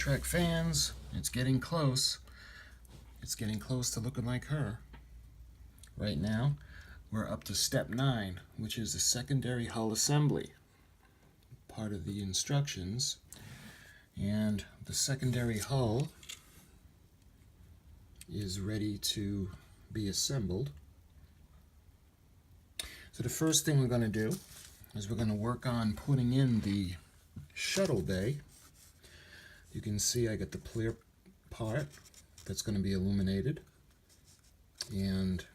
Trek fans, it's getting close. It's getting close to looking like her. Right now, we're up to step 9, which is the secondary hull assembly. Part of the instructions. And the secondary hull is ready to be assembled. So the first thing we're going to do is we're going to work on putting in the shuttle bay. You can see I got the clear part that's going to be illuminated, and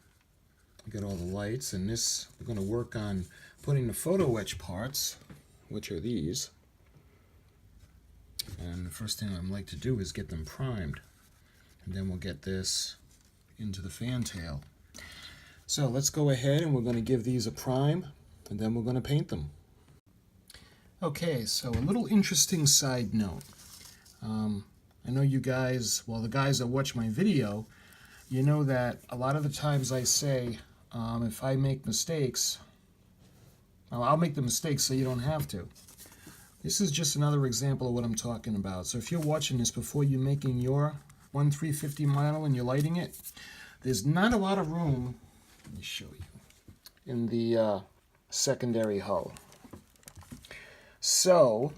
I got all the lights, and this we're going to work on putting the photo etch parts, which are these. And the first thing I'd like to do is get them primed, and then we'll get this into the fantail. So let's go ahead and we're going to give these a prime, and then we're going to paint them. Okay, so a little interesting side note. I know you guys, well, the guys that watch my video, you know that a lot of the times I say, if I make mistakes, I'll make the mistakes so you don't have to. This is just another example of what I'm talking about. So if you're watching this before you're making your 1350 model and you're lighting it, there's not a lot of room, let me show you, in the secondary hull. So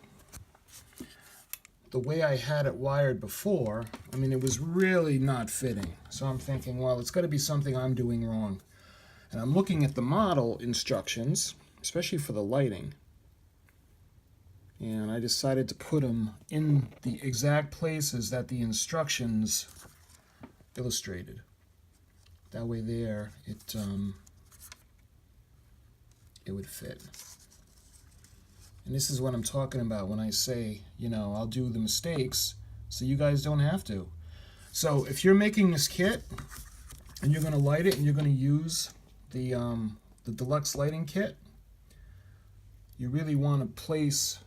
the way I had it wired before, I mean, it was really not fitting. So I'm thinking, well, it's got to be something I'm doing wrong. And I'm looking at the model instructions, especially for the lighting. And I decided to put them in the exact places that the instructions illustrated. That way there, it would fit. And this is what I'm talking about when I say, you know, I'll do the mistakes so you guys don't have to. So if you're making this kit and you're going to light it and you're going to use the deluxe lighting kit, you really want to place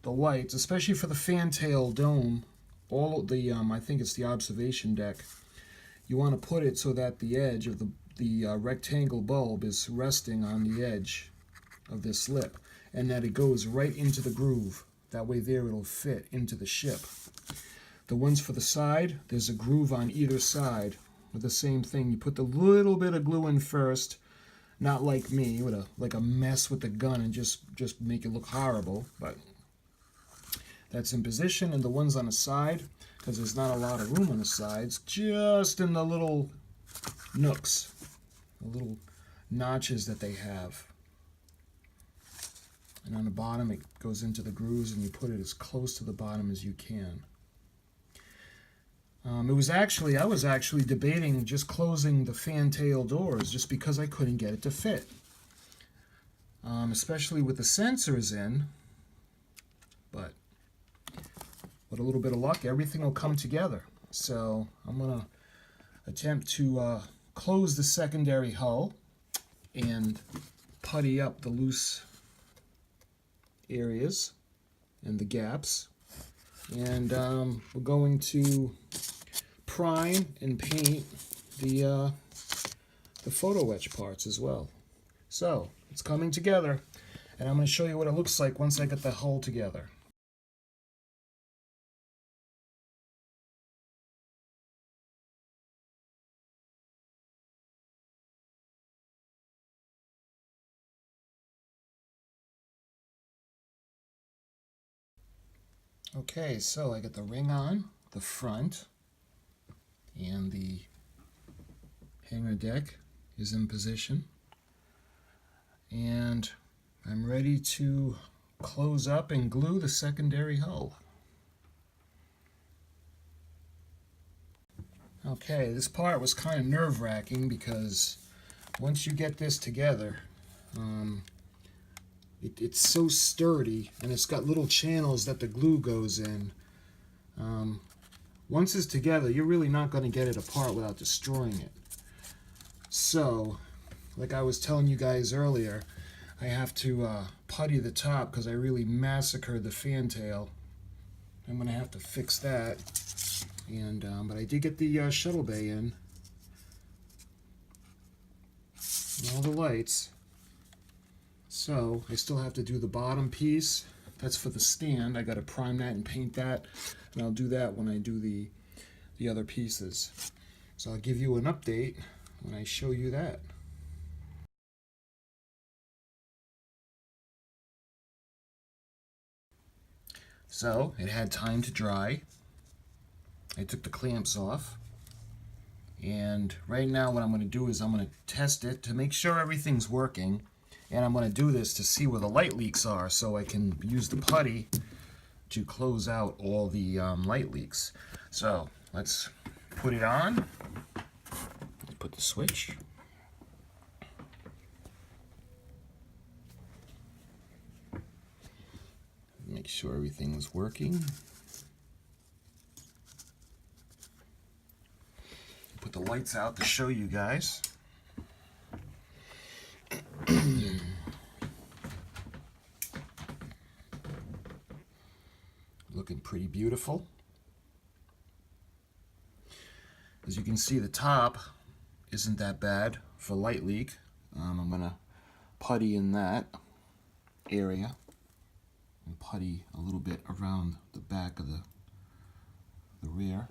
the lights, especially for the fantail dome, all of the, I think it's the observation deck, you want to put it so that the edge of the rectangle bulb is resting on the edge of this lip, and that it goes right into the groove. That way there it'll fit into the ship. The ones for the side, there's a groove on either side with the same thing. You put the little bit of glue in first, not like me, with like a mess with the gun and just make it look horrible, but that's in position. And the ones on the side, because there's not a lot of room on the sides, just in the little nooks, the little notches that they have. And on the bottom it goes into the grooves, and you put it as close to the bottom as you can. I was actually debating just closing the fantail doors just because I couldn't get it to fit. Especially with the sensors in, but with a little bit of luck, everything will come together. So I'm going to attempt to close the secondary hull and putty up the loose areas and the gaps, and we're going to prime and paint the photo etch parts as well. So it's coming together, and I'm going to show you what it looks like once I get the hull together. Okay, so I got the ring on the front, and the hangar deck is in position, and I'm ready to close up and glue the secondary hull. Okay, this part was kind of nerve-wracking because once you get this together, it's so sturdy, and it's got little channels that the glue goes in. Once it's together, you're really not going to get it apart without destroying it. So, like I was telling you guys earlier, I have to putty the top because I really massacred the fantail. I'm going to have to fix that. And but I did get the shuttle bay in, and all the lights. So I still have to do the bottom piece. That's for the stand. I got to prime that and paint that. And I'll do that when I do the other pieces. So I'll give you an update when I show you that. So it had time to dry. I took the clamps off. And right now what I'm going to do is I'm going to test it to make sure everything's working. And I'm going to do this to see where the light leaks are so I can use the putty to close out all the light leaks. So let's put it on. Put the switch. Make sure everything's working. Put the lights out to show you guys. Looking pretty beautiful. As you can see, the top isn't that bad for light leak. I'm gonna putty in that area and putty a little bit around the back of the rear.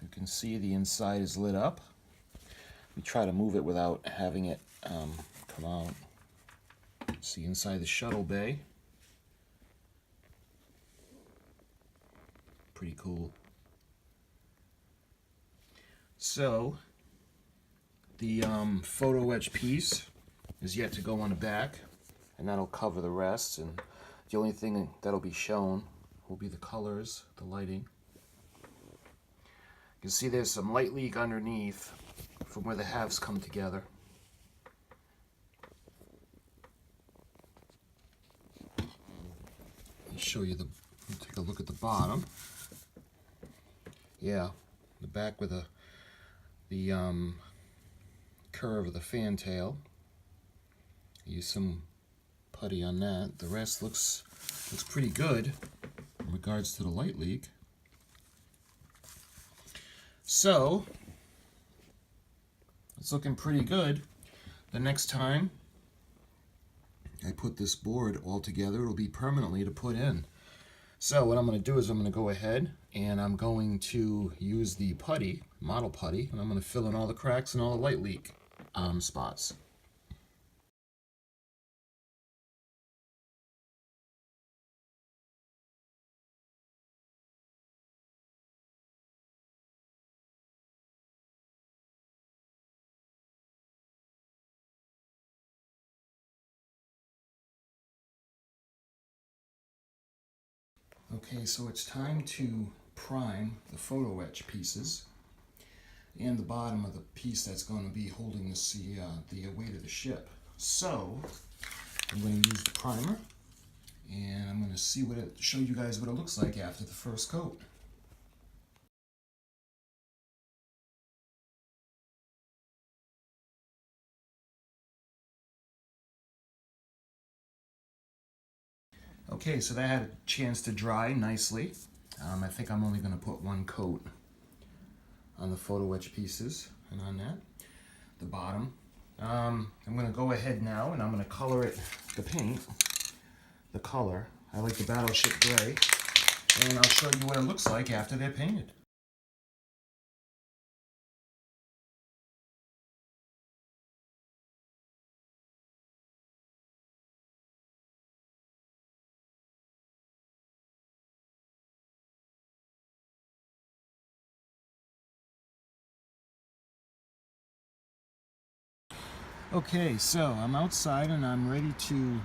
You can see the inside is lit up. We try to move it without having it come out. See inside the shuttle bay. Pretty cool. So the photo etch piece is yet to go on the back, and that'll cover the rest, and the only thing that'll be shown will be the colors, the lighting. You can see there's some light leak underneath from where the halves come together. Let me show you take a look at the bottom. Yeah, the back with the curve of the fantail. Use some putty on that. The rest looks pretty good in regards to the light leak. So it's looking pretty good. The next time I put this board all together, it'll be permanently to put in. So what I'm going to do is I'm going to go ahead and I'm going to use the putty, model putty, and I'm going to fill in all the cracks and all the light leak spots. Okay, so it's time to prime the photo etch pieces and the bottom of the piece that's going to be holding this, the weight of the ship. So I'm going to use the primer, and I'm going to show you guys what it looks like after the first coat. Okay, so that had a chance to dry nicely. I think I'm only going to put one coat on the photo etch pieces and on that, the bottom. I'm going to go ahead now and I'm going to color it, the paint, the color. I like the Battleship Gray, and I'll show you what it looks like after they're painted. Okay, so I'm outside and I'm ready to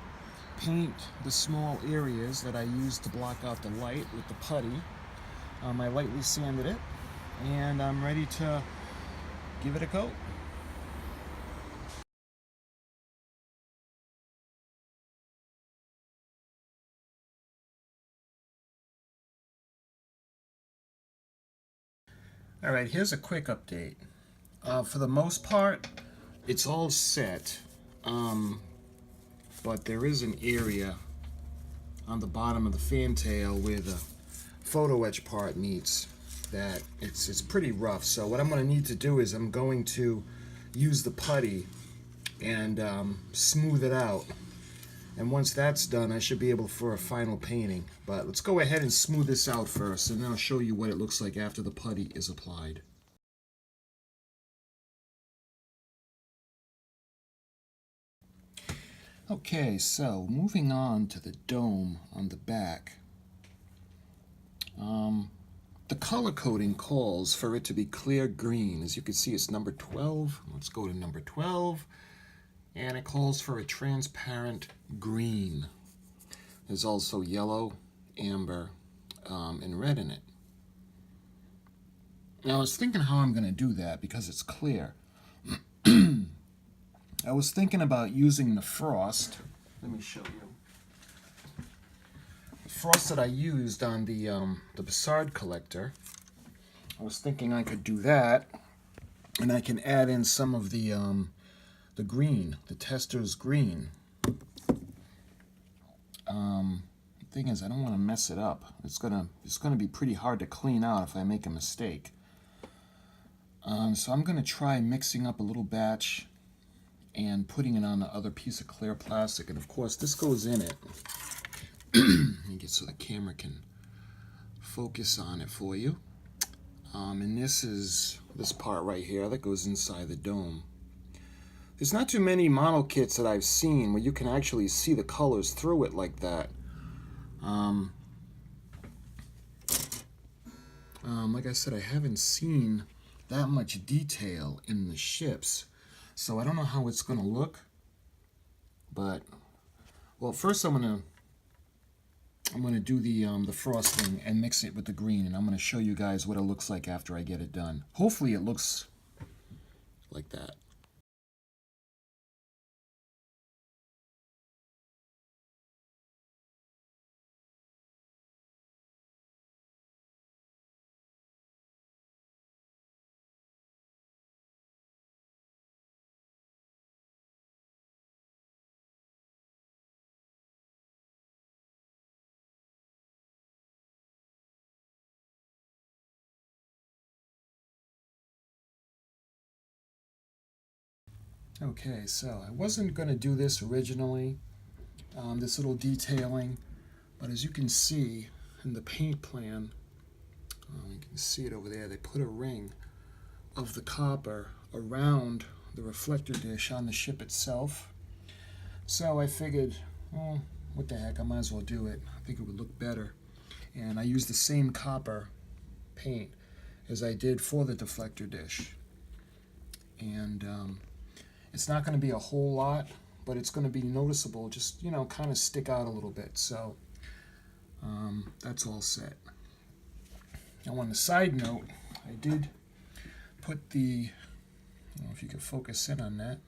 paint the small areas that I used to block out the light with the putty. I lightly sanded it, and I'm ready to give it a coat. Alright, here's a quick update. For the most part, it's all set, but there is an area on the bottom of the fantail where the photo etch part meets that it's pretty rough. So what I'm going to need to do is I'm going to use the putty and smooth it out And once that's done, I should be able for a final painting. But let's go ahead and smooth this out first, and then I'll show you what it looks like after the putty is applied. Okay, so moving on to the dome on the back. The color coding calls for it to be clear green. As you can see, it's number 12. Let's go to number 12. And it calls for a transparent green. There's also yellow, amber, and red in it. Now I was thinking how I'm going to do that because it's clear. I was thinking about using the frost. Let me show you. The frost that I used on the Bassard collector. I was thinking I could do that, and I can add in some of the green, the tester's green. The thing is, I don't want to mess it up. It's gonna be pretty hard to clean out if I make a mistake. So I'm gonna try mixing up a little batch and putting it on the other piece of clear plastic, and of course this goes in it. Let me get so the camera can focus on it for you. And this is this part right here that goes inside the dome. There's not too many model kits that I've seen where you can actually see the colors through it like that. Like I said, I haven't seen that much detail in the ships, so I don't know how it's going to look. But well, first I'm gonna do the frosting and mix it with the green, and I'm gonna show you guys what it looks like after I get it done. Hopefully it looks like that. Okay, so I wasn't going to do this originally, this little detailing, but as you can see in the paint plan, you can see it over there, they put a ring of the copper around the reflector dish on the ship itself. So I figured, well, what the heck, I might as well do it. I think it would look better. And I used the same copper paint as I did for the deflector dish. And it's not going to be a whole lot, but it's going to be noticeable, just, you know, kind of stick out a little bit. So that's all set. Now on the side note, I did put the, I don't know if you can focus in on that,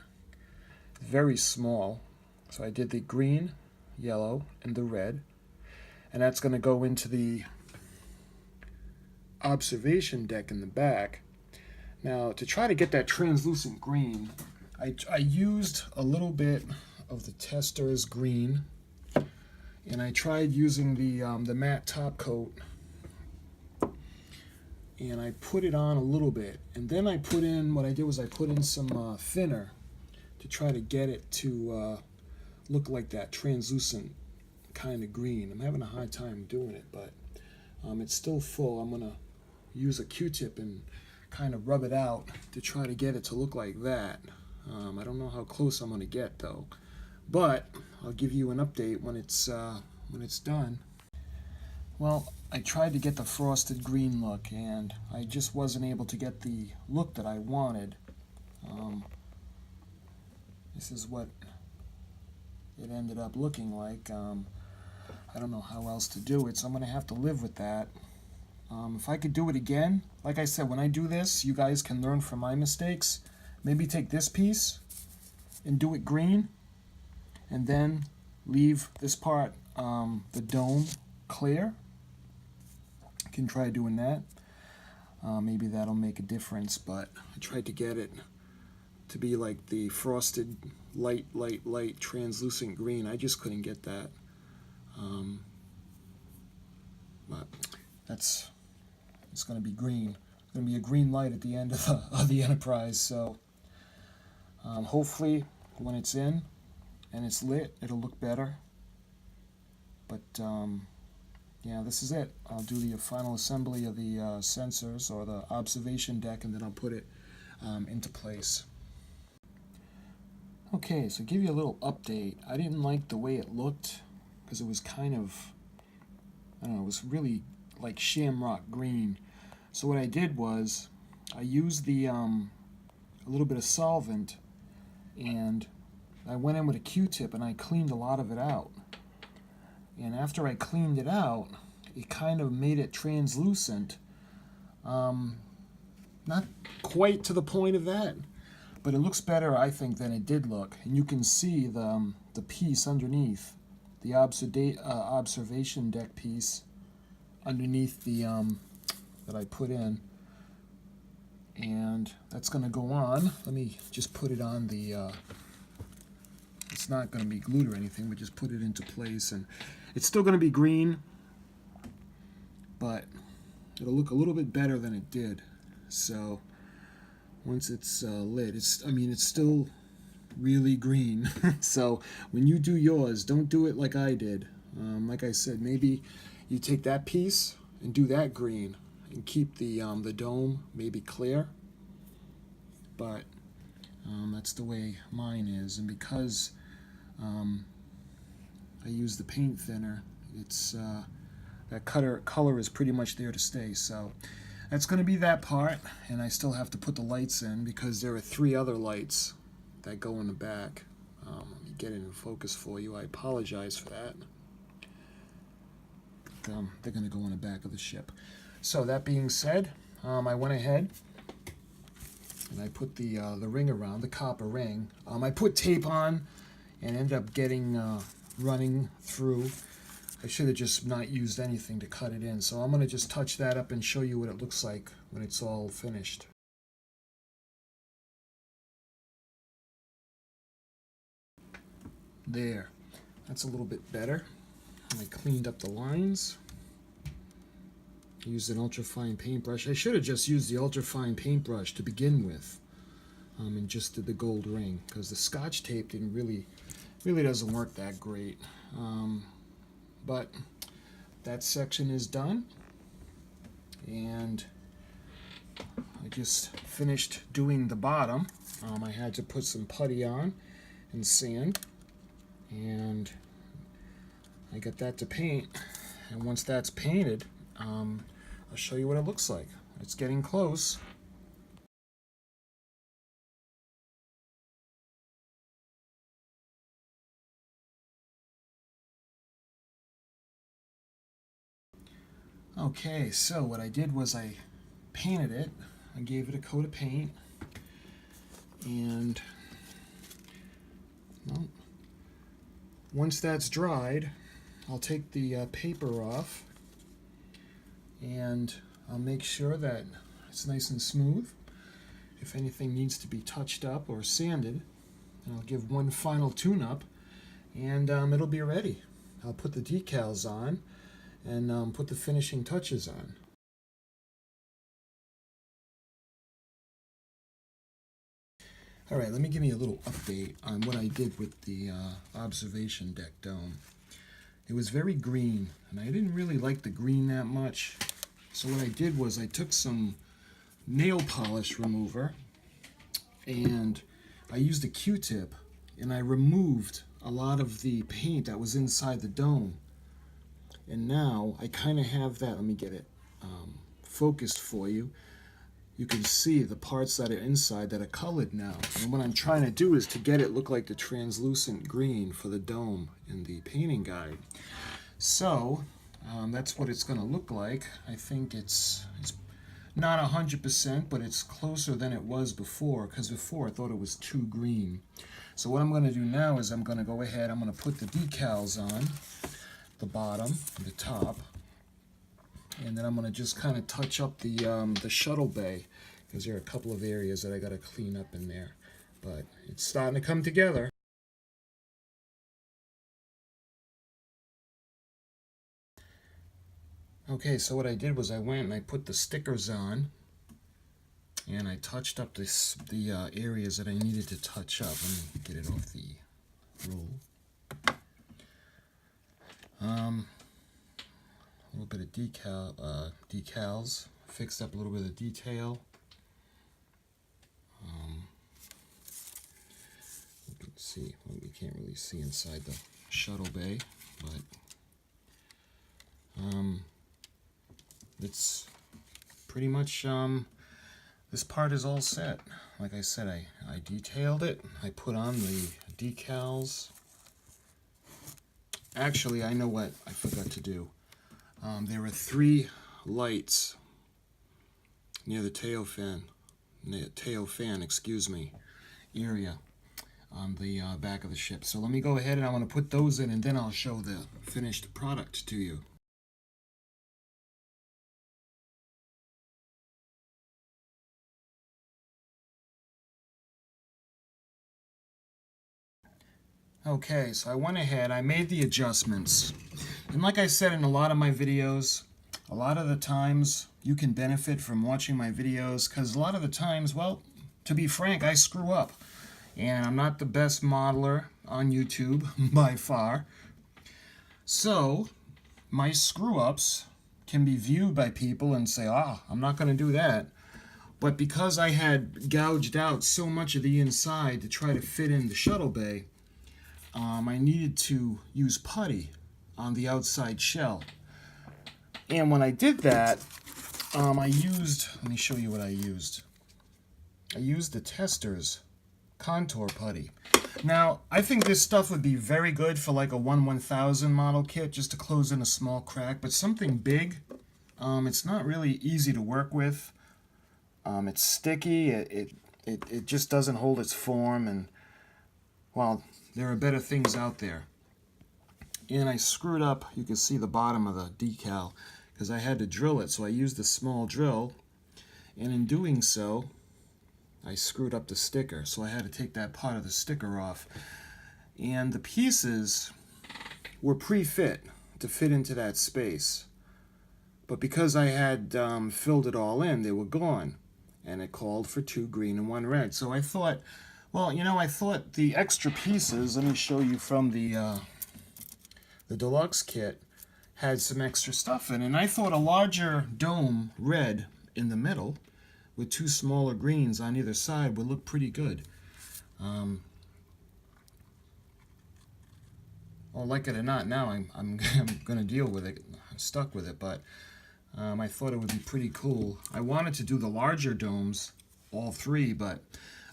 very small. So I did the green, yellow, and the red. And that's going to go into the observation deck in the back. Now to try to get that translucent green, I used a little bit of the tester's green, and I tried using the matte top coat, and I put it on a little bit, and then I put in, what I did was I put in some thinner to try to get it to look like that translucent kind of green. I'm having a hard time doing it, but it's still full. I'm gonna use a Q-tip and kind of rub it out to try to get it to look like that. I don't know how close I'm going to get though, but I'll give you an update when it's done. Well, I tried to get the frosted green look, and I just wasn't able to get the look that I wanted. This is what it ended up looking like. I don't know how else to do it, so I'm going to have to live with that. If I could do it again, like I said, when I do this, you guys can learn from my mistakes. Maybe take this piece and do it green, and then leave this part, the dome, clear. You can try doing that. Maybe that'll make a difference, but I tried to get it to be like the frosted light translucent green. I just couldn't get that. But it's going to be green. It's going to be a green light at the end of the Enterprise. So hopefully when it's in, and it's lit, it'll look better. But yeah, this is it. I'll do the final assembly of the sensors or the observation deck, and then I'll put it into place. Okay, so give you a little update. I didn't like the way it looked because it was kind of, I don't know, it was really like shamrock green. So what I did was I used the a little bit of solvent, and I went in with a Q-tip and I cleaned a lot of it out. And after I cleaned it out, it kind of made it translucent. Not quite to the point of that, but it looks better, I think, than it did look. And you can see the piece underneath, the observation deck piece underneath the that I put in. And that's going to go on. Let me just put it on the, it's not going to be glued or anything, but just put it into place. And it's still going to be green, but it'll look a little bit better than it did. So once it's lit, it's still really green. So when you do yours, don't do it like I did. Like I said, maybe you take that piece and do that green and keep the dome maybe clear. But that's the way mine is, and because I use the paint thinner, it's that color is pretty much there to stay. So that's going to be that part, and I still have to put the lights in because there are 3 other lights that go in the back. Let me get it in focus for you. I apologize for that. But, they're going to go in the back of the ship. So that being said, I went ahead and I put the ring around, the copper ring. I put tape on and ended up getting running through. I should have just not used anything to cut it in. So I'm going to just touch that up and show you what it looks like when it's all finished. There. That's a little bit better. I cleaned up the lines. I used an ultra-fine paintbrush. I should have just used the ultra-fine paintbrush to begin with, and just did the gold ring, because the Scotch tape didn't really doesn't work that great. But that section is done, and I just finished doing the bottom. I had to put some putty on and sand, and I got that to paint. And once that's painted, I'll show you what it looks like. It's getting close. Okay, so what I did was I painted it. I gave it a coat of paint, and well, once that's dried, I'll take the paper off, and I'll make sure that it's nice and smooth. If anything needs to be touched up or sanded, I'll give one final tune-up, and it'll be ready. I'll put the decals on and put the finishing touches on. All right, let me give you a little update on what I did with the observation deck dome. It was very green, and I didn't really like the green that much. So what I did was I took some nail polish remover, and I used a Q-tip, and I removed a lot of the paint that was inside the dome. And now I kind of have that. Let me get it focused for you. You can see the parts that are inside that are colored now. And what I'm trying to do is to get it look like the translucent green for the dome in the painting guide. So that's what it's going to look like. I think it's not 100%, but it's closer than it was before, because before I thought it was too green. So what I'm going to do now is I'm going to go ahead, I'm going to put the decals on the bottom, the top, and then I'm going to just kind of touch up the shuttle bay, because there are a couple of areas that I got to clean up in there, but it's starting to come together. Okay, so what I did was I went and I put the stickers on, and I touched up the areas that I needed to touch up. Let me get it off the rule. A little bit of decals. Fixed up a little bit of detail. You can see, well, we can't really see inside the shuttle bay, but it's pretty much, this part is all set. Like I said, I detailed it. I put on the decals. Actually, I know what I forgot to do. There were 3 lights near the tail fan, area on the back of the ship. So let me go ahead and I want to put those in, and then I'll show the finished product to you. Okay, so I went ahead, I made the adjustments. And like I said in a lot of my videos, a lot of the times you can benefit from watching my videos, because a lot of the times, well, to be frank, I screw up. And I'm not the best modeler on YouTube by far. So my screw-ups can be viewed by people and say, I'm not going to do that. But because I had gouged out so much of the inside to try to fit in the shuttle bay, I needed to use putty on the outside shell. And when I did that, I used, let me show you what I used. I used the Testors contour putty. Now, I think this stuff would be very good for like a 1/1000 model kit, just to close in a small crack, but something big, it's not really easy to work with. It's sticky, it just doesn't hold its form, and, well, there are better things out there. And I screwed up, you can see the bottom of the decal, because I had to drill it, so I used a small drill, and in doing so, I screwed up the sticker, so I had to take that part of the sticker off. And the pieces were pre-fit to fit into that space. But because I had filled it all in, they were gone. And it called for 2 green and 1 red. So I thought, well, you know, I thought the extra pieces, let me show you from the deluxe kit, had some extra stuff in it. And I thought a larger dome red in the middle with 2 smaller greens on either side would look pretty good. Well, like it or not, now I'm going to deal with it. I'm stuck with it, but I thought it would be pretty cool. I wanted to do the larger domes, all 3, but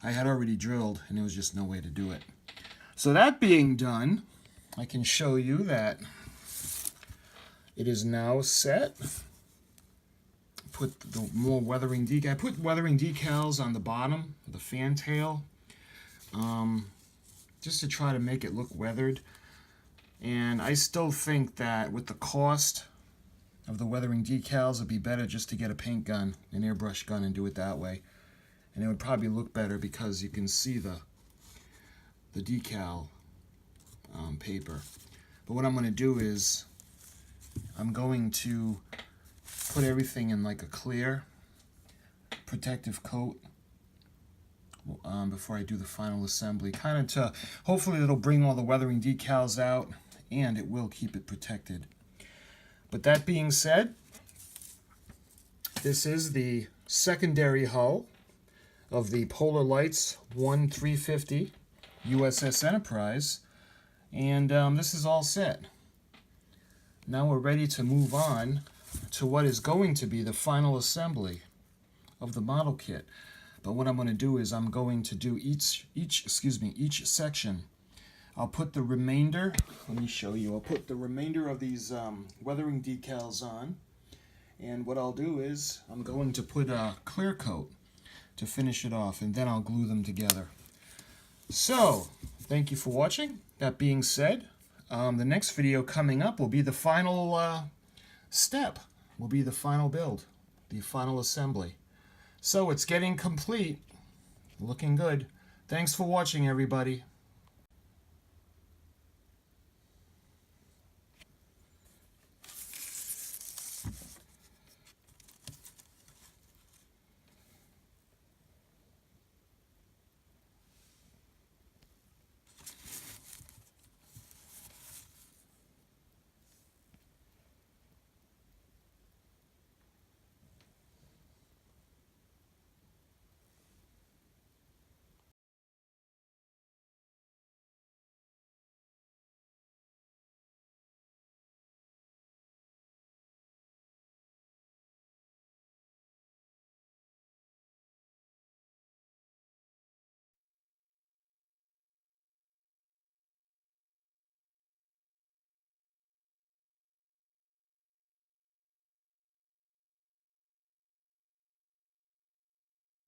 I had already drilled, and there was just no way to do it. So that being done, I can show you that it is now set. Put the more weathering decal. I put weathering decals on the bottom of the fantail, just to try to make it look weathered. And I still think that with the cost of the weathering decals, it'd be better just to get a paint gun, an airbrush gun, and do it that way. And it would probably look better because you can see the decal paper. But what I'm going to do is I'm going to put everything in like a clear protective coat before I do the final assembly, kind of to, hopefully it'll bring all the weathering decals out and it will keep it protected. But that being said, this is the secondary hull of the Polar Lights 1350 USS Enterprise, and this is all set. Now we're ready to move on to what is going to be the final assembly of the model kit. But what I'm going to do is I'm going to do each section. I'll put the remainder, let me show you, I'll put the remainder of these weathering decals on, and what I'll do is I'm going to put a clear coat to finish it off, and then I'll glue them together. So, thank you for watching. That being said, the next video coming up will be the final step, will be the final build, the final assembly. So it's getting complete, looking good. Thanks for watching, everybody.